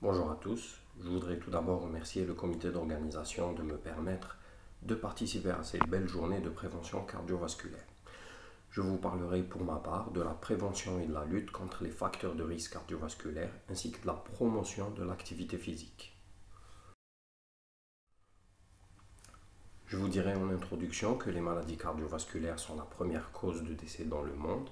Bonjour à tous, je voudrais tout d'abord remercier le comité d'organisation de me permettre de participer à cette belle journée de prévention cardiovasculaire. Je vous parlerai pour ma part de la prévention et de la lutte contre les facteurs de risque cardiovasculaire ainsi que de la promotion de l'activité physique. Je vous dirai en introduction que les maladies cardiovasculaires sont la première cause de décès dans le monde.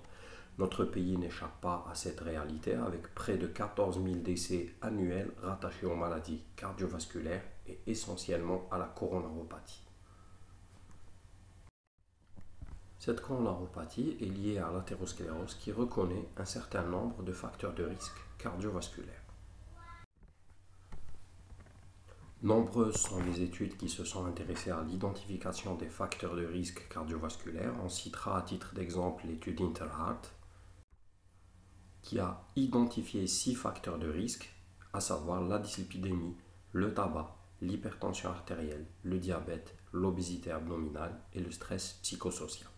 Notre pays n'échappe pas à cette réalité avec près de 14 000 décès annuels rattachés aux maladies cardiovasculaires et essentiellement à la coronaropathie. Cette coronaropathie est liée à l'athérosclérose qui reconnaît un certain nombre de facteurs de risque cardiovasculaires. Nombreuses sont les études qui se sont intéressées à l'identification des facteurs de risque cardiovasculaires. On citera à titre d'exemple l'étude Interheart qui a identifié 6 facteurs de risque, à savoir la dyslipidémie, le tabac, l'hypertension artérielle, le diabète, l'obésité abdominale et le stress psychosocial.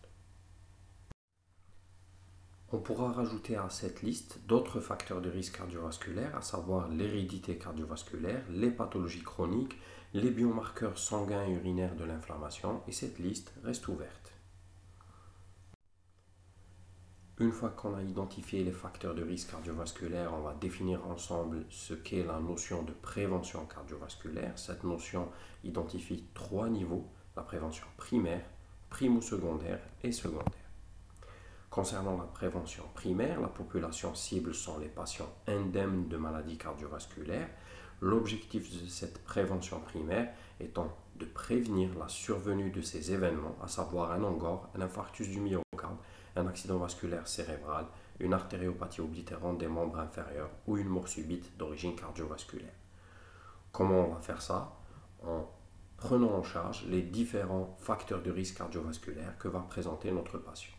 On pourra rajouter à cette liste d'autres facteurs de risque cardiovasculaire, à savoir l'hérédité cardiovasculaire, les pathologies chroniques, les biomarqueurs sanguins et urinaires de l'inflammation, et cette liste reste ouverte. Une fois qu'on a identifié les facteurs de risque cardiovasculaire, on va définir ensemble ce qu'est la notion de prévention cardiovasculaire. Cette notion identifie 3 niveaux, la prévention primaire, primo-secondaire et secondaire. Concernant la prévention primaire, la population cible sont les patients indemnes de maladies cardiovasculaires. L'objectif de cette prévention primaire étant de prévenir la survenue de ces événements, à savoir un angor, un infarctus du myocarde, un accident vasculaire cérébral, une artériopathie oblitérante des membres inférieurs ou une mort subite d'origine cardiovasculaire. Comment on va faire ça? En prenant en charge les différents facteurs de risque cardiovasculaire que va présenter notre patient.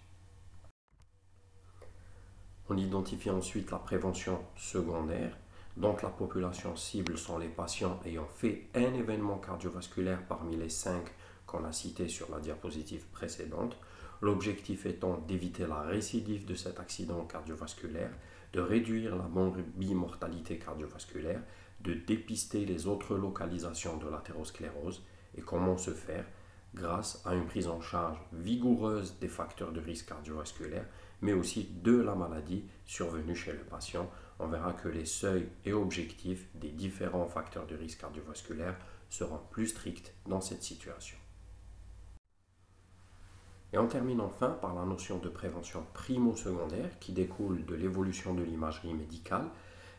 On identifie ensuite la prévention secondaire. Donc la population cible sont les patients ayant fait un événement cardiovasculaire parmi les 5 qu'on a cités sur la diapositive précédente. L'objectif étant d'éviter la récidive de cet accident cardiovasculaire, de réduire la morbimortalité cardiovasculaire, de dépister les autres localisations de l'athérosclérose. Et comment se faire? Grâce à une prise en charge vigoureuse des facteurs de risque cardiovasculaire, mais aussi de la maladie survenue chez le patient. On verra que les seuils et objectifs des différents facteurs de risque cardiovasculaire seront plus stricts dans cette situation. Et on termine enfin par la notion de prévention primo-secondaire qui découle de l'évolution de l'imagerie médicale.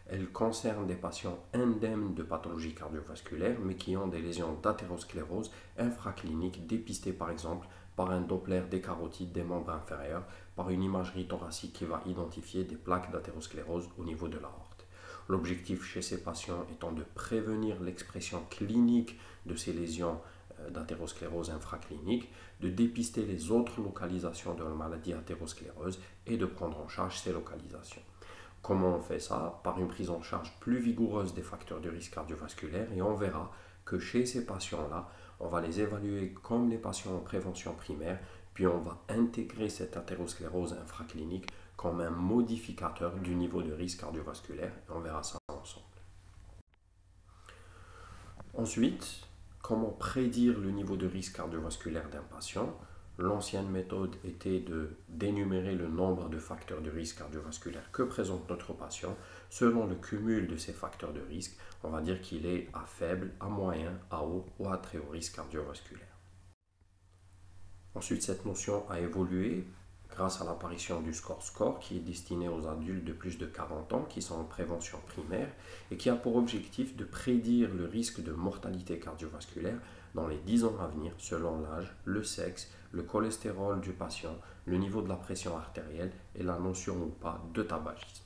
Elle concerne des patients indemnes de pathologies cardiovasculaires mais qui ont des lésions d'athérosclérose infraclinique dépistées par exemple par un Doppler des carotides des membres inférieurs, par une imagerie thoracique qui va identifier des plaques d'athérosclérose au niveau de l'aorte. L'objectif chez ces patients étant de prévenir l'expression clinique de ces lésions d'athérosclérose infraclinique, de dépister les autres localisations de la maladie athéroscléreuse et de prendre en charge ces localisations. Comment on fait ça? Par une prise en charge plus vigoureuse des facteurs de risque cardiovasculaire, et on verra que chez ces patients-là, on va les évaluer comme les patients en prévention primaire, puis on va intégrer cette athérosclérose infraclinique comme un modificateur du niveau de risque cardiovasculaire, et on verra ça ensemble. Ensuite, comment prédire le niveau de risque cardiovasculaire d'un patient? L'ancienne méthode était d'énumérer le nombre de facteurs de risque cardiovasculaire que présente notre patient. Selon le cumul de ces facteurs de risque, on va dire qu'il est à faible, à moyen, à haut ou à très haut risque cardiovasculaire. Ensuite, cette notion a évolué grâce à l'apparition du score qui est destiné aux adultes de plus de 40 ans qui sont en prévention primaire et qui a pour objectif de prédire le risque de mortalité cardiovasculaire dans les 10 ans à venir selon l'âge, le sexe, le cholestérol du patient, le niveau de la pression artérielle et la notion ou pas de tabagisme.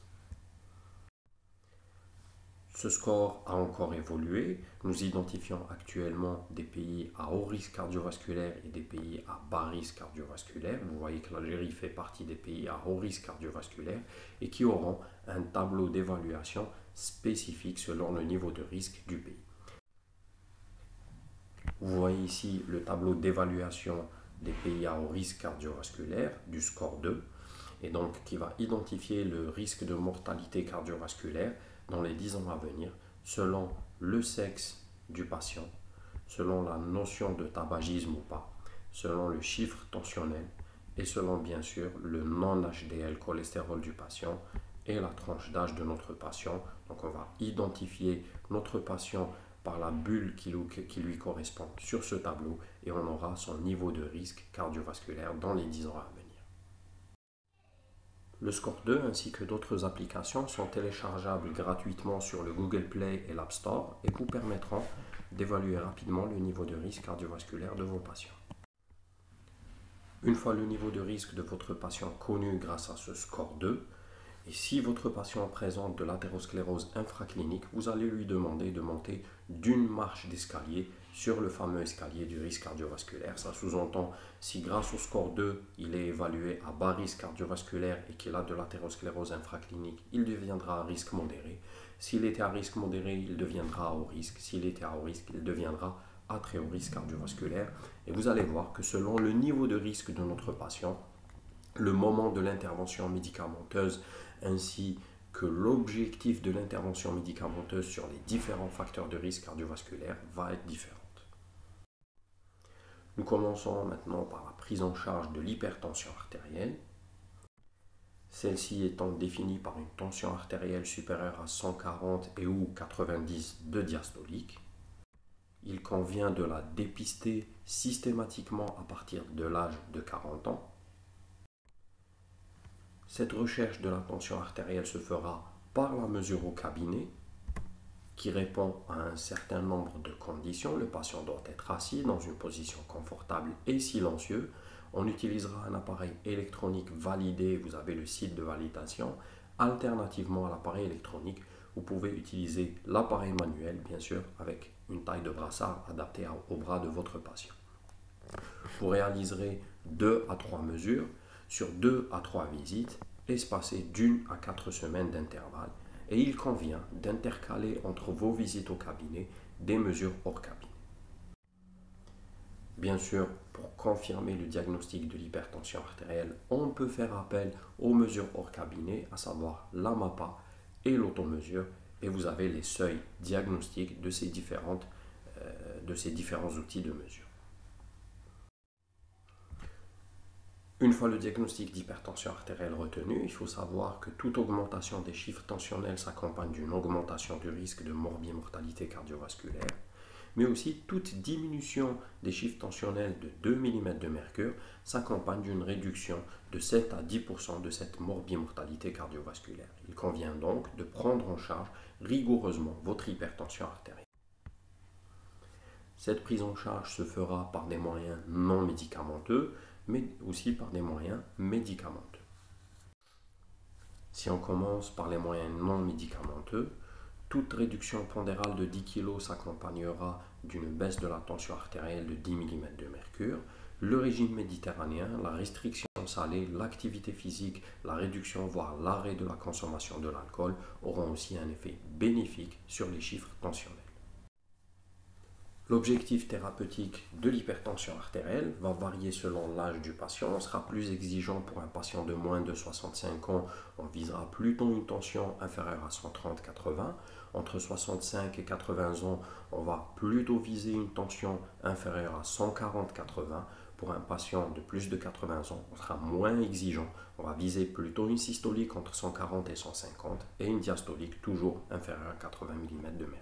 Ce score a encore évolué. Nous identifions actuellement des pays à haut risque cardiovasculaire et des pays à bas risque cardiovasculaire. Vous voyez que l'Algérie fait partie des pays à haut risque cardiovasculaire et qui auront un tableau d'évaluation spécifique selon le niveau de risque du pays. Vous voyez ici le tableau d'évaluation des pays à haut risque cardiovasculaire du score 2 et donc qui va identifier le risque de mortalité cardiovasculaire dans les 10 ans à venir selon le sexe du patient, selon la notion de tabagisme ou pas, selon le chiffre tensionnel et selon bien sûr le non-HDL cholestérol du patient et la tranche d'âge de notre patient. Donc on va identifier notre patient par la bulle qui lui correspond sur ce tableau et on aura son niveau de risque cardiovasculaire dans les 10 ans à venir. Le Score 2 ainsi que d'autres applications sont téléchargeables gratuitement sur le Google Play et l'App Store et vous permettront d'évaluer rapidement le niveau de risque cardiovasculaire de vos patients. Une fois le niveau de risque de votre patient connu grâce à ce Score 2, et si votre patient présente de l'athérosclérose infraclinique, vous allez lui demander de monter d'une marche d'escalier sur le fameux escalier du risque cardiovasculaire. Ça sous-entend, si grâce au Score 2, il est évalué à bas risque cardiovasculaire et qu'il a de l'athérosclérose infraclinique, il deviendra à risque modéré. S'il était à risque modéré, il deviendra à haut risque. S'il était à haut risque, il deviendra à très haut risque cardiovasculaire. Et vous allez voir que selon le niveau de risque de notre patient, le moment de l'intervention médicamenteuse ainsi que l'objectif de l'intervention médicamenteuse sur les différents facteurs de risque cardiovasculaire va être différente. Nous commençons maintenant par la prise en charge de l'hypertension artérielle. Celle-ci étant définie par une tension artérielle supérieure à 140 et ou 90 de diastolique. Il convient de la dépister systématiquement à partir de l'âge de 40 ans. Cette recherche de la tension artérielle se fera par la mesure au cabinet qui répond à un certain nombre de conditions. Le patient doit être assis dans une position confortable et silencieux. On utilisera un appareil électronique validé, vous avez le site de validation. Alternativement à l'appareil électronique, vous pouvez utiliser l'appareil manuel, bien sûr, avec une taille de brassard adaptée au bras de votre patient. Vous réaliserez 2 à 3 mesures sur 2 à 3 visites, espacées d'1 à 4 semaines d'intervalle, et il convient d'intercaler entre vos visites au cabinet des mesures hors cabinet. Bien sûr, pour confirmer le diagnostic de l'hypertension artérielle, on peut faire appel aux mesures hors cabinet, à savoir la MAPA et l'automesure, et vous avez les seuils diagnostiques de ces différents outils de mesure. Une fois le diagnostic d'hypertension artérielle retenu, il faut savoir que toute augmentation des chiffres tensionnels s'accompagne d'une augmentation du risque de morbimortalité cardiovasculaire, mais aussi toute diminution des chiffres tensionnels de 2 mm de mercure s'accompagne d'une réduction de 7 à 10% de cette morbimortalité cardiovasculaire. Il convient donc de prendre en charge rigoureusement votre hypertension artérielle. Cette prise en charge se fera par des moyens non médicamenteux, mais aussi par des moyens médicamenteux. Si on commence par les moyens non médicamenteux, toute réduction pondérale de 10 kg s'accompagnera d'une baisse de la tension artérielle de 10 mm de mercure. Le régime méditerranéen, la restriction salée, l'activité physique, la réduction voire l'arrêt de la consommation de l'alcool auront aussi un effet bénéfique sur les chiffres tensionnels. L'objectif thérapeutique de l'hypertension artérielle va varier selon l'âge du patient. On sera plus exigeant pour un patient de moins de 65 ans. On visera plutôt une tension inférieure à 130-80. Entre 65 et 80 ans, on va plutôt viser une tension inférieure à 140-80. Pour un patient de plus de 80 ans, on sera moins exigeant. On va viser plutôt une systolique entre 140 et 150 et une diastolique toujours inférieure à 80 mm de mercure.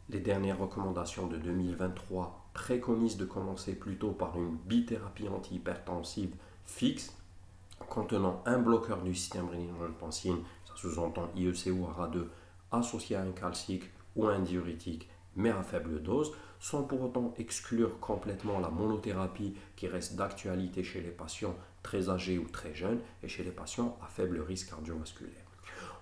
Les dernières recommandations de 2023 préconisent de commencer plutôt par une bithérapie antihypertensive fixe contenant un bloqueur du système rénine-angiotensine, ça sous-entend IEC ou ARA2, associé à un calcique ou un diurétique, mais à faible dose, sans pour autant exclure complètement la monothérapie qui reste d'actualité chez les patients très âgés ou très jeunes et chez les patients à faible risque cardiovasculaire.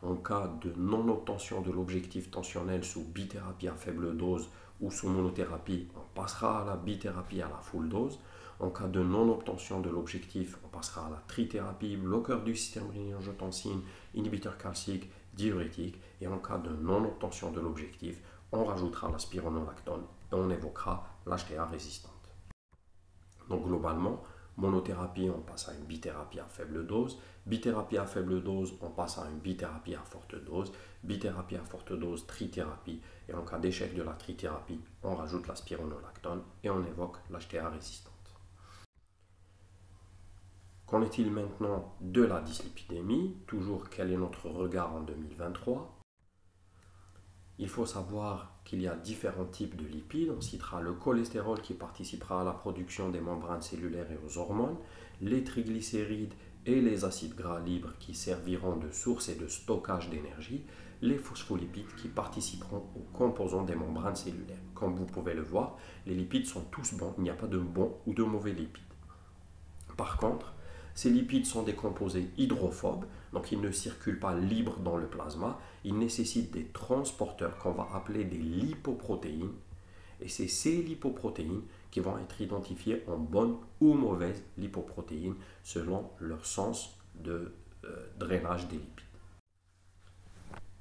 En cas de non-obtention de l'objectif tensionnel sous bithérapie à faible dose ou sous monothérapie, on passera à la bithérapie à la full dose. En cas de non-obtention de l'objectif, on passera à la trithérapie, bloqueur du système rénine-angiotensine, inhibiteur calcique, diurétique. Et en cas de non-obtention de l'objectif, on rajoutera la spironolactone et on évoquera l'HTA résistante. Donc globalement, Monothérapie, on passe à une bithérapie à faible dose. Bithérapie à faible dose, on passe à une bithérapie à forte dose. Bithérapie à forte dose, trithérapie. Et en cas d'échec de la trithérapie, on rajoute la spironolactone et on évoque l'HTA résistante. Qu'en est-il maintenant de la dyslipidémie? Toujours, quel est notre regard en 2023? Il faut savoir qu'il y a différents types de lipides. On citera le cholestérol qui participera à la production des membranes cellulaires et aux hormones, les triglycérides et les acides gras libres qui serviront de source et de stockage d'énergie, les phospholipides qui participeront aux composants des membranes cellulaires. Comme vous pouvez le voir, les lipides sont tous bons, il n'y a pas de bons ou de mauvais lipides. Par contre, ces lipides sont des composés hydrophobes, donc ils ne circulent pas libres dans le plasma. Ils nécessitent des transporteurs qu'on va appeler des lipoprotéines. Et c'est ces lipoprotéines qui vont être identifiées en bonnes ou mauvaises lipoprotéines selon leur sens de drainage des lipides.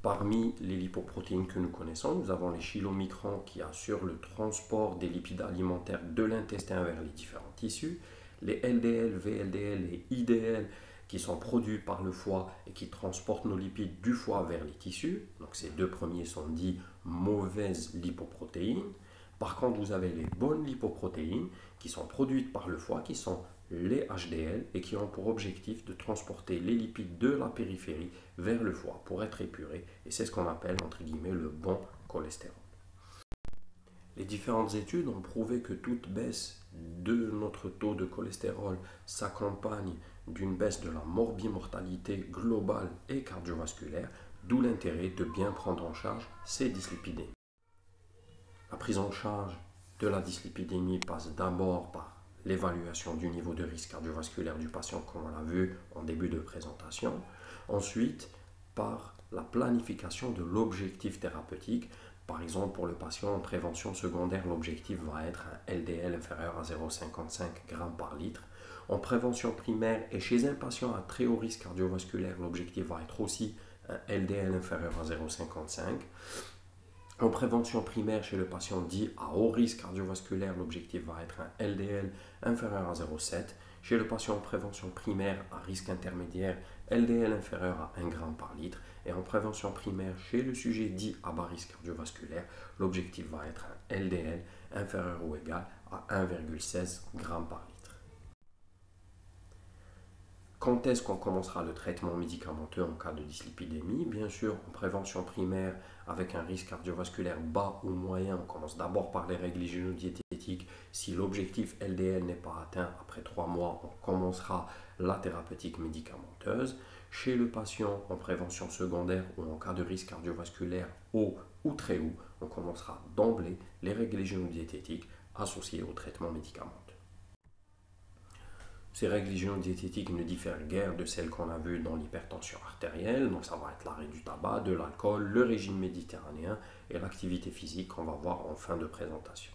Parmi les lipoprotéines que nous connaissons, nous avons les chylomicrons qui assurent le transport des lipides alimentaires de l'intestin vers les différents tissus, les LDL, VLDL et IDL qui sont produits par le foie et qui transportent nos lipides du foie vers les tissus. Donc ces deux premiers sont dits mauvaises lipoprotéines. Par contre, vous avez les bonnes lipoprotéines qui sont produites par le foie, qui sont les HDL et qui ont pour objectif de transporter les lipides de la périphérie vers le foie pour être épurés. Et c'est ce qu'on appelle entre guillemets le bon cholestérol. Les différentes études ont prouvé que toute baisse de notre taux de cholestérol s'accompagne d'une baisse de la morbimortalité globale et cardiovasculaire, d'où l'intérêt de bien prendre en charge ces dyslipidémies. La prise en charge de la dyslipidémie passe d'abord par l'évaluation du niveau de risque cardiovasculaire du patient, comme on l'a vu en début de présentation. Ensuite, par la planification de l'objectif thérapeutique. Par exemple, pour le patient en prévention secondaire, l'objectif va être un LDL inférieur à 0,55 g par litre. En prévention primaire et chez un patient à très haut risque cardiovasculaire, l'objectif va être aussi un LDL inférieur à 0,55. En prévention primaire chez le patient dit à haut risque cardiovasculaire, l'objectif va être un LDL inférieur à 0,7. Chez le patient en prévention primaire à risque intermédiaire, LDL inférieur à 1 g par litre. Et en prévention primaire chez le sujet dit à bas risque cardiovasculaire, l'objectif va être un LDL inférieur ou égal à 1,16 g par litre. Quand est-ce qu'on commencera le traitement médicamenteux en cas de dyslipidémie? Bien sûr, en prévention primaire avec un risque cardiovasculaire bas ou moyen, on commence d'abord par les règles hygiéno-diététiques. Si l'objectif LDL n'est pas atteint après 3 mois, on commencera la thérapeutique médicamenteuse. Chez le patient en prévention secondaire ou en cas de risque cardiovasculaire haut ou très haut, on commencera d'emblée les règles hygiéno-diététiques associées au traitement médicamenteux. Ces règles hygiéno-diététiques ne diffèrent guère de celles qu'on a vues dans l'hypertension artérielle, donc ça va être l'arrêt du tabac, de l'alcool, le régime méditerranéen et l'activité physique qu'on va voir en fin de présentation.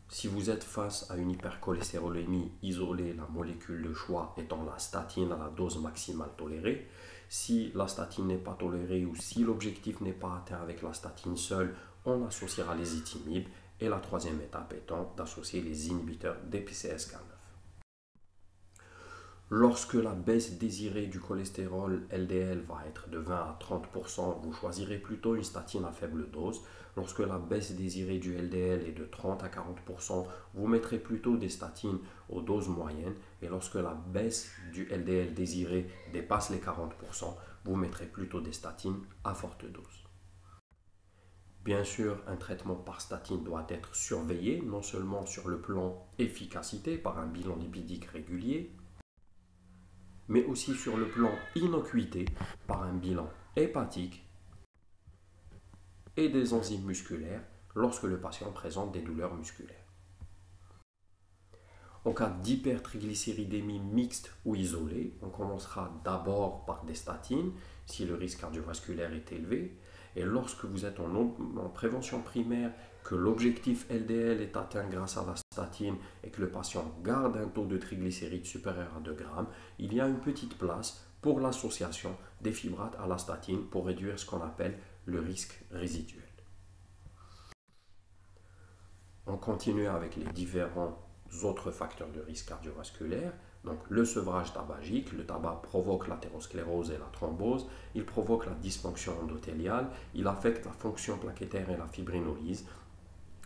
Si vous êtes face à une hypercholestérolémie isolée, la molécule de choix étant la statine à la dose maximale tolérée. Si la statine n'est pas tolérée ou si l'objectif n'est pas atteint avec la statine seule, on associera les ezetimibe et la troisième étape étant d'associer les inhibiteurs des PCSK9. Lorsque la baisse désirée du cholestérol LDL va être de 20 à 30%, vous choisirez plutôt une statine à faible dose. Lorsque la baisse désirée du LDL est de 30 à 40%, vous mettrez plutôt des statines aux doses moyennes. Et lorsque la baisse du LDL désiré dépasse les 40%, vous mettrez plutôt des statines à forte dose. Bien sûr, un traitement par statine doit être surveillé, non seulement sur le plan efficacité par un bilan lipidique régulier, mais aussi sur le plan innocuité par un bilan hépatique et des enzymes musculaires lorsque le patient présente des douleurs musculaires. En cas d'hypertriglycéridémie mixte ou isolée, on commencera d'abord par des statines si le risque cardiovasculaire est élevé. Et lorsque vous êtes en prévention primaire, que l'objectif LDL est atteint grâce à la statine et que le patient garde un taux de triglycérides supérieur à 2 grammes, il y a une petite place pour l'association des fibrates à la statine pour réduire ce qu'on appelle le risque résiduel. On continue avec les différents autres facteurs de risque cardiovasculaire. Donc le sevrage tabagique, le tabac provoque l'athérosclérose et la thrombose, il provoque la dysfonction endothéliale, il affecte la fonction plaquettaire et la fibrinolyse,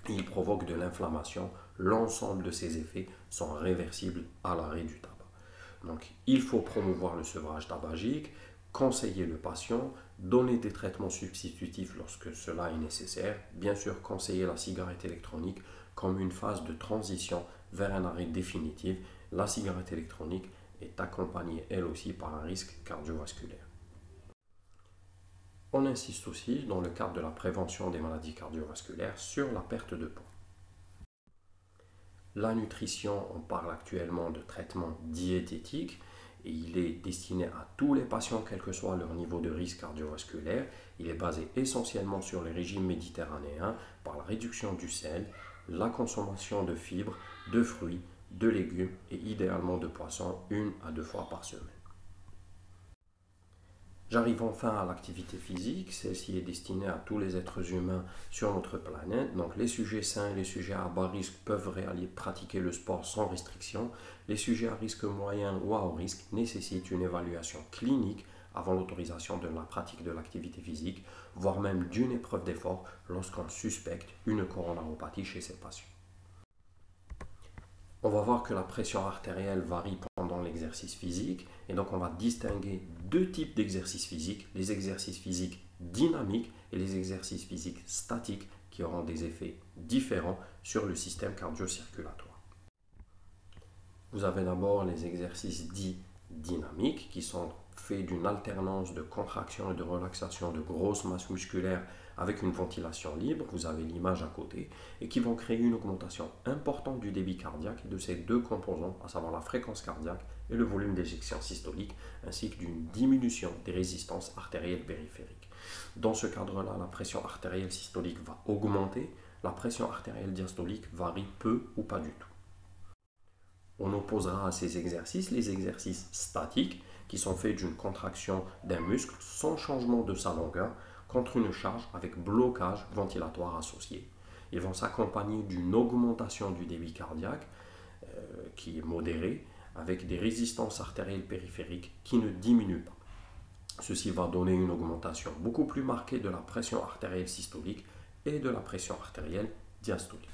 il provoque de l'inflammation. L'ensemble de ces effets sont réversibles à l'arrêt du tabac. Donc il faut promouvoir le sevrage tabagique, conseiller le patient, donner des traitements substitutifs lorsque cela est nécessaire, bien sûr conseiller la cigarette électronique comme une phase de transition vers un arrêt définitif. La cigarette électronique est accompagnée elle aussi par un risque cardiovasculaire. On insiste aussi, dans le cadre de la prévention des maladies cardiovasculaires, sur la perte de poids. La nutrition, on parle actuellement de traitement diététique et il est destiné à tous les patients, quel que soit leur niveau de risque cardiovasculaire. Il est basé essentiellement sur les régimes méditerranéens par la réduction du sel, la consommation de fibres, de fruits, de légumes et idéalement de poissons 1 à 2 fois par semaine. J'arrive enfin à l'activité physique. Celle-ci est destinée à tous les êtres humains sur notre planète. Donc les sujets sains et les sujets à bas risque peuvent pratiquer le sport sans restriction. Les sujets à risque moyen ou à haut risque nécessitent une évaluation clinique avant l'autorisation de la pratique de l'activité physique, voire même d'une épreuve d'effort lorsqu'on suspecte une coronaropathie chez ces patients. On va voir que la pression artérielle varie pendant l'exercice physique et donc on va distinguer deux types d'exercices physiques, les exercices physiques dynamiques et les exercices physiques statiques qui auront des effets différents sur le système cardio-circulatoire. Vous avez d'abord les exercices dits dynamiques qui sont faits d'une alternance de contraction et de relaxation de grosses masses musculaires avec une ventilation libre, vous avez l'image à côté, et qui vont créer une augmentation importante du débit cardiaque et de ces deux composants, à savoir la fréquence cardiaque et le volume d'éjection systolique, ainsi que d'une diminution des résistances artérielles périphériques. Dans ce cadre-là, la pression artérielle systolique va augmenter, la pression artérielle diastolique varie peu ou pas du tout. On opposera à ces exercices les exercices statiques, qui sont faits d'une contraction d'un muscle sans changement de sa longueur, contre une charge avec blocage ventilatoire associé. Ils vont s'accompagner d'une augmentation du débit cardiaque qui est modérée avec des résistances artérielles périphériques qui ne diminuent pas. Ceci va donner une augmentation beaucoup plus marquée de la pression artérielle systolique et de la pression artérielle diastolique.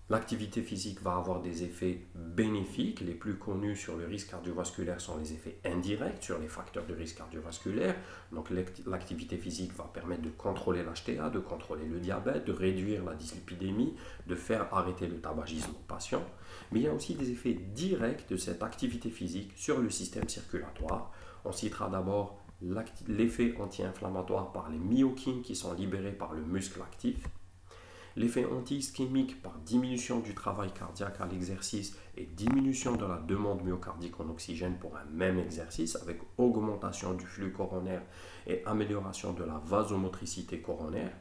L'activité physique va avoir des effets bénéfiques. Les plus connus sur le risque cardiovasculaire sont les effets indirects sur les facteurs de risque cardiovasculaire. Donc l'activité physique va permettre de contrôler l'HTA, de contrôler le diabète, de réduire la dyslipidémie, de faire arrêter le tabagisme au patient. Mais il y a aussi des effets directs de cette activité physique sur le système circulatoire. On citera d'abord l'effet anti-inflammatoire par les myokines qui sont libérés par le muscle actif. L'effet anti-ischémique par diminution du travail cardiaque à l'exercice et diminution de la demande myocardique en oxygène pour un même exercice avec augmentation du flux coronaire et amélioration de la vasomotricité coronaire.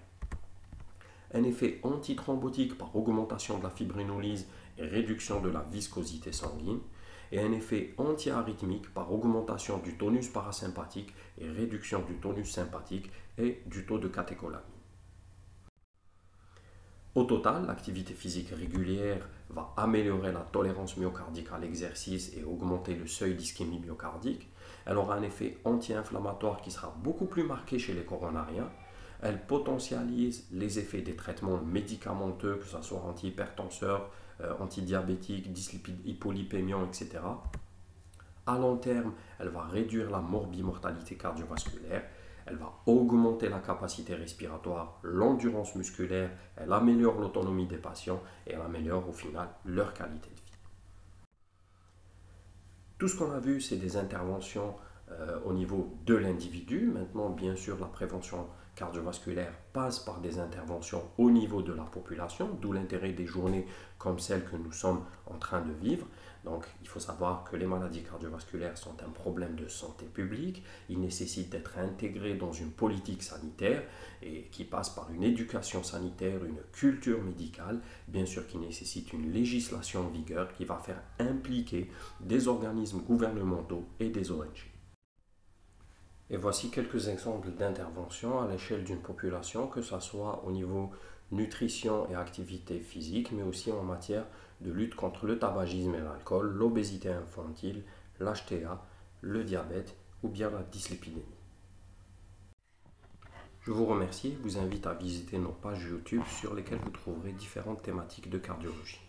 Un effet antithrombotique par augmentation de la fibrinolyse et réduction de la viscosité sanguine. Et un effet antiarythmique par augmentation du tonus parasympathique et réduction du tonus sympathique et du taux de catécholamine. Au total, l'activité physique régulière va améliorer la tolérance myocardique à l'exercice et augmenter le seuil d'ischémie myocardique. Elle aura un effet anti-inflammatoire qui sera beaucoup plus marqué chez les coronariens. Elle potentialise les effets des traitements médicamenteux, que ce soit antihypertenseurs, antidiabétiques, hypolipémiants, etc. À long terme, elle va réduire la morbimortalité cardiovasculaire. Elle va augmenter la capacité respiratoire, l'endurance musculaire, elle améliore l'autonomie des patients et elle améliore au final leur qualité de vie. Tout ce qu'on a vu, c'est des interventions au niveau de l'individu. Maintenant, bien sûr, la prévention cardiovasculaire passe par des interventions au niveau de la population, d'où l'intérêt des journées comme celle que nous sommes en train de vivre. Donc, il faut savoir que les maladies cardiovasculaires sont un problème de santé publique. Ils nécessitent d'être intégrés dans une politique sanitaire et qui passe par une éducation sanitaire, une culture médicale, bien sûr qui nécessite une législation en vigueur qui va faire impliquer des organismes gouvernementaux et des ONG. Et voici quelques exemples d'interventions à l'échelle d'une population, que ce soit au niveau nutrition et activité physique, mais aussi en matière de lutte contre le tabagisme et l'alcool, l'obésité infantile, l'HTA, le diabète ou bien la dyslipidémie. Je vous remercie et vous invite à visiter nos pages YouTube sur lesquelles vous trouverez différentes thématiques de cardiologie.